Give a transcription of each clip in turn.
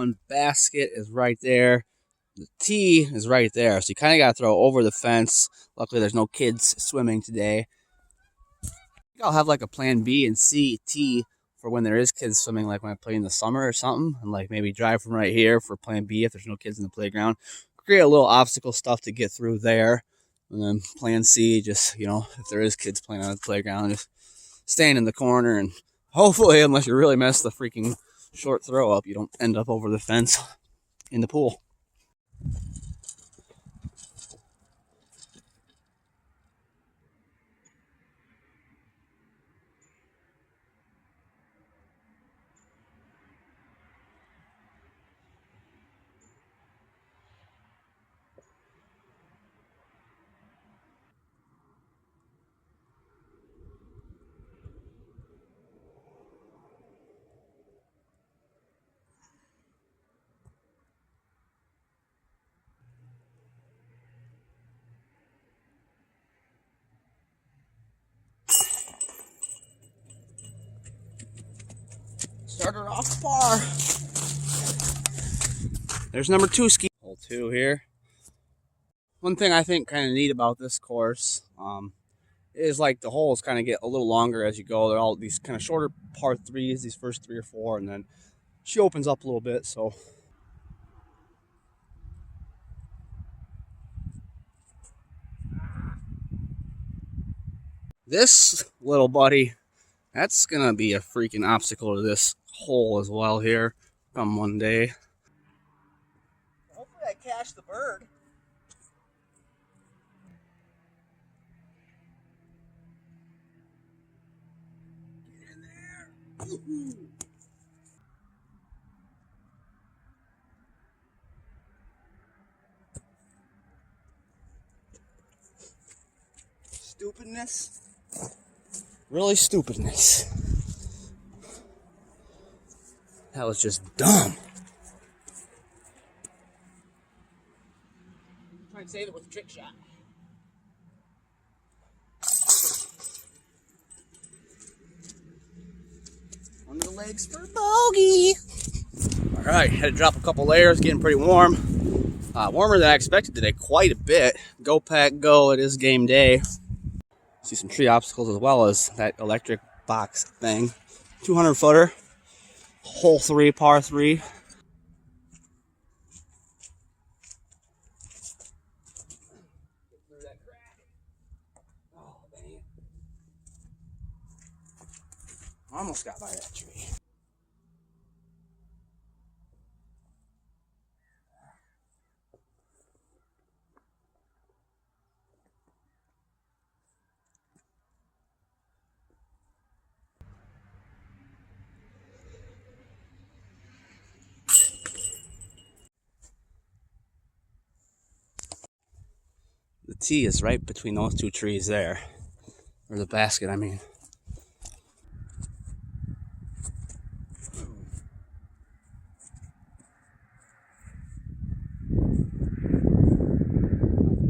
one basket is right there. The tee is right there. So you kind of got to throw over the fence. Luckily, there's no kids swimming today. I think I'll have like a plan B and C tee for when there is kids swimming, like when I play in the summer or something. And like maybe drive from right here for plan B if there's no kids in the playground. Create a little obstacle stuff to get through there. And then plan C, just, you know, if there is kids playing on the playground, just staying in the corner. And hopefully, unless you really mess the freaking short throw up, you don't end up over the fence in the pool. Started off par. There's number 2 ski. Hole 2 here. One thing I think kind of neat about this course is like the holes kind of get a little longer as you go. They're all these kind of shorter par 3s, these first 3 or 4, and then she opens up a little bit. So this little buddy, that's gonna be a freaking obstacle to this hole as well here come one day. Hopefully I catch the bird. Get in there. Woo-hoo. Stupidness. Really stupidness. That was just dumb. Try and save it with a trick shot. Under the legs for bogey. All right, had to drop a couple layers, getting pretty warm. Warmer than I expected today, quite a bit. Go pack, go! It is game day. See some tree obstacles as well as that electric box thing. 200 footer, hole 3, par 3. Get through that crack. Oh, dang it. Almost got by that tree. The tee is right between those 2 trees there. Or the basket, I mean.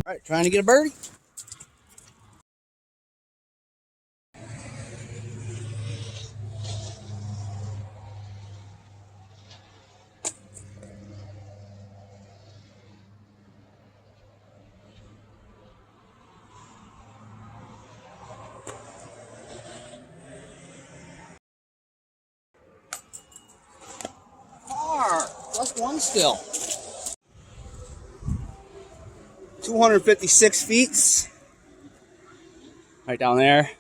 Alright, trying to get a birdie. +1 still. 256 feet. Right down there.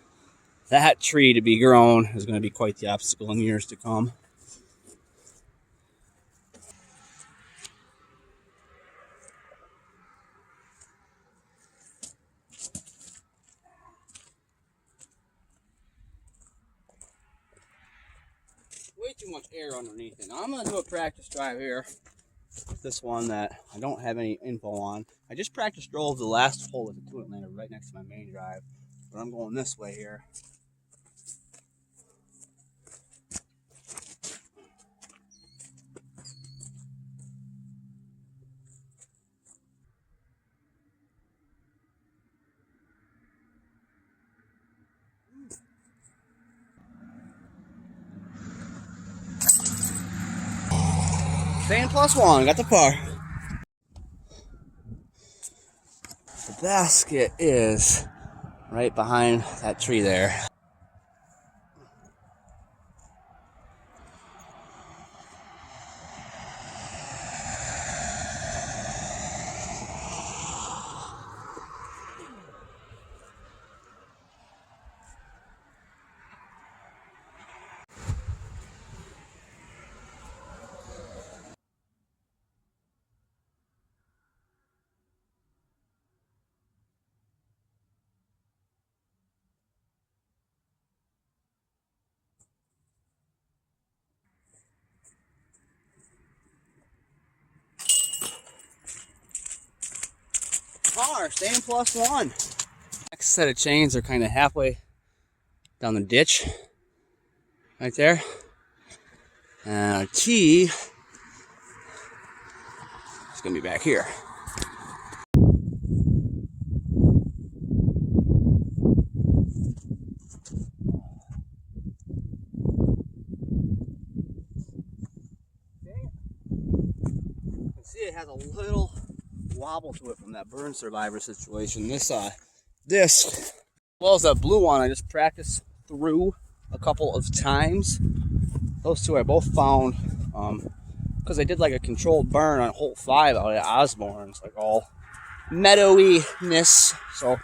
That tree to be grown is going to be quite the obstacle in years to come. Way too much air underneath it. Now I'm going to do a practice drive here. This one that I don't have any info on. I just practice drove the last hole at the Tulip Lander right next to my main drive. But I'm going this way here. Staying +1, got the par. The basket is right behind that tree there. Par, staying +1. Next set of chains are kind of halfway down the ditch, right there. And our tee is gonna be back here. You can see it has a little wobble to it from that burn survivor situation. This disc, as well as that blue one, I just practiced through a couple of times. Those two I both found because I did like a controlled burn on hole 5 out at Osbourne. It's like all meadowy-ness. So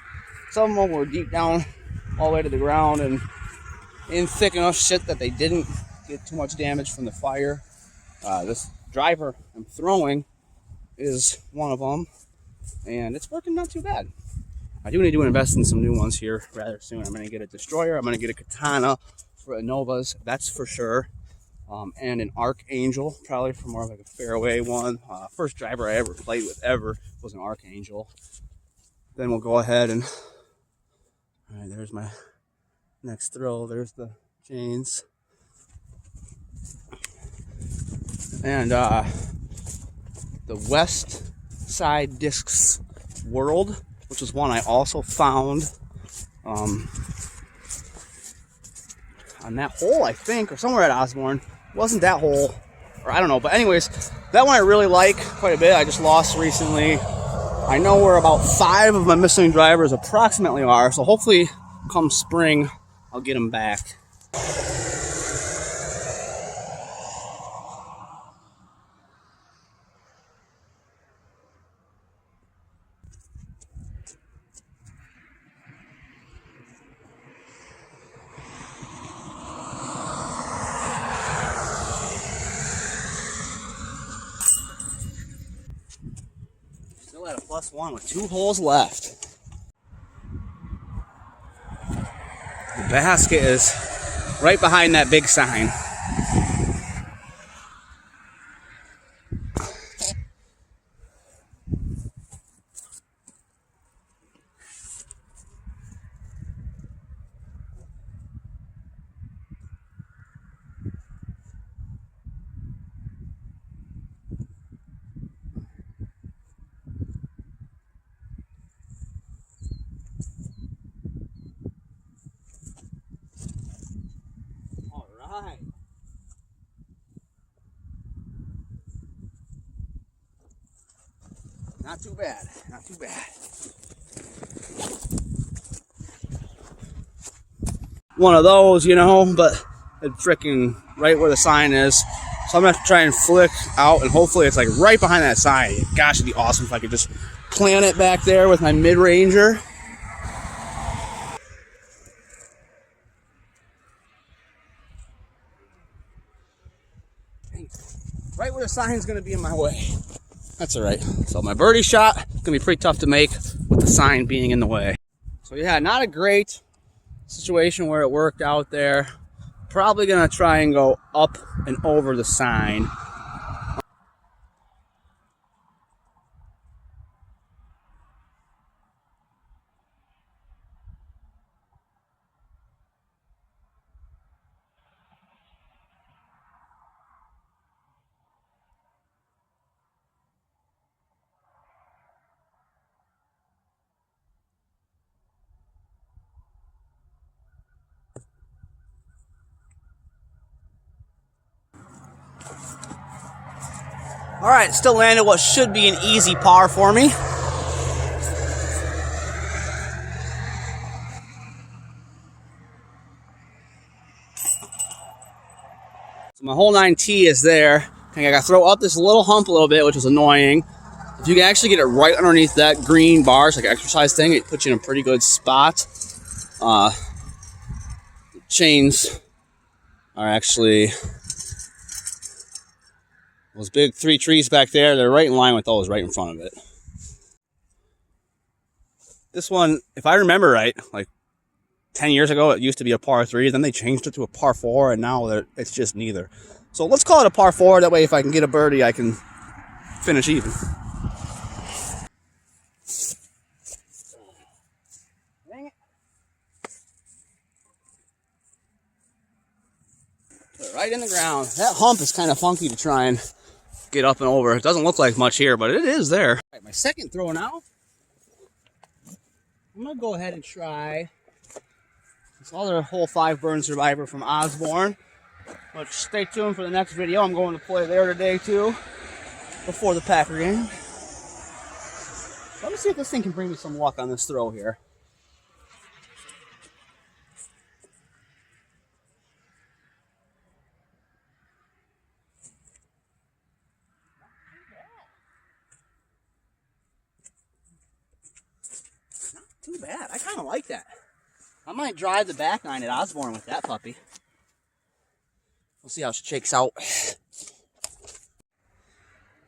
some of them were deep down all the way to the ground and in thick enough shit that they didn't get too much damage from the fire. This driver I'm throwing is one of them, and it's working not too bad. I do need to invest in some new ones here rather soon. I'm going to get a destroyer. I'm going to get a katana for Novas, that's for sure. And an Archangel, probably for more like a fairway one. First driver I ever played with ever was an Archangel. Then we'll go ahead and, all right, there's my next throw. There's the chains. And the West Side Discs World, which is one I also found on that hole, I think, or somewhere at Osbourne. Wasn't that hole, or I don't know, but anyways, that one I really like quite a bit. I just lost recently. I know where about 5 of my missing drivers approximately are, so hopefully come spring I'll get them back. Still at a +1 with 2 holes left. The basket is right behind that big sign. All right. Not too bad, not too bad. One of those, you know, but it's freaking right where the sign is. So I'm gonna have to try and flick out, and hopefully it's like right behind that sign. Gosh, it'd be awesome if I could just plant it back there with my mid-ranger. Right where the sign's gonna be in my way. That's all right. So my birdie shot is gonna be pretty tough to make with the sign being in the way. So yeah, not a great situation where it worked out there. Probably gonna try and go up and over the sign. All right, still landed what should be an easy par for me. So my hole 9 tee is there. I got to throw up this little hump a little bit, which is annoying. If you can actually get it right underneath that green bar, it's like an exercise thing, it puts you in a pretty good spot. The chains are actually, those big 3 trees back there, they're right in line with those right in front of it. This one, if I remember right, like 10 years ago, it used to be a par 3, then they changed it to a par 4, and now it's just neither. So let's call it a par 4, that way if I can get a birdie, I can finish even. Dang it. Put it right in the ground. That hump is kind of funky to try and get up and over. It doesn't look like much here, but it is there. All right, my second throw now. I'm going to go ahead and try this other hole 5 burn survivor from Osbourne. But stay tuned for the next video. I'm going to play there today too, before the Packer game. So let me see if this thing can bring me some luck on this throw here. Not too bad. I kind of like that. I might drive the back nine at Osbourne with that puppy. We'll see how it shakes out.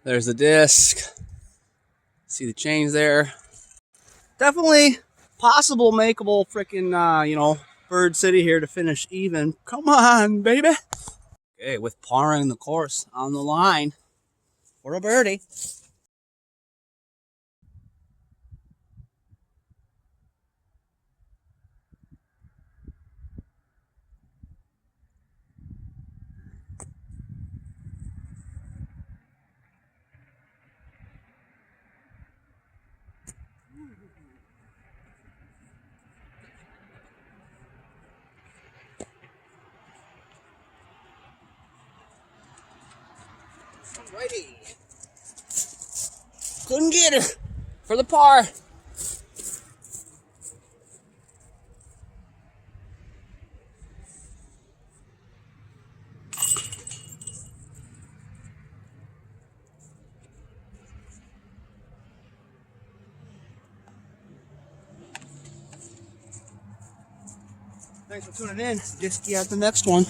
There's the disc. See the chains there. Definitely possible makeable freaking, Bird City here to finish even. Come on, baby. Okay, with parring the course on the line for a birdie. Alrighty. Couldn't get it for the par. Thanks for tuning in. Just get the next one.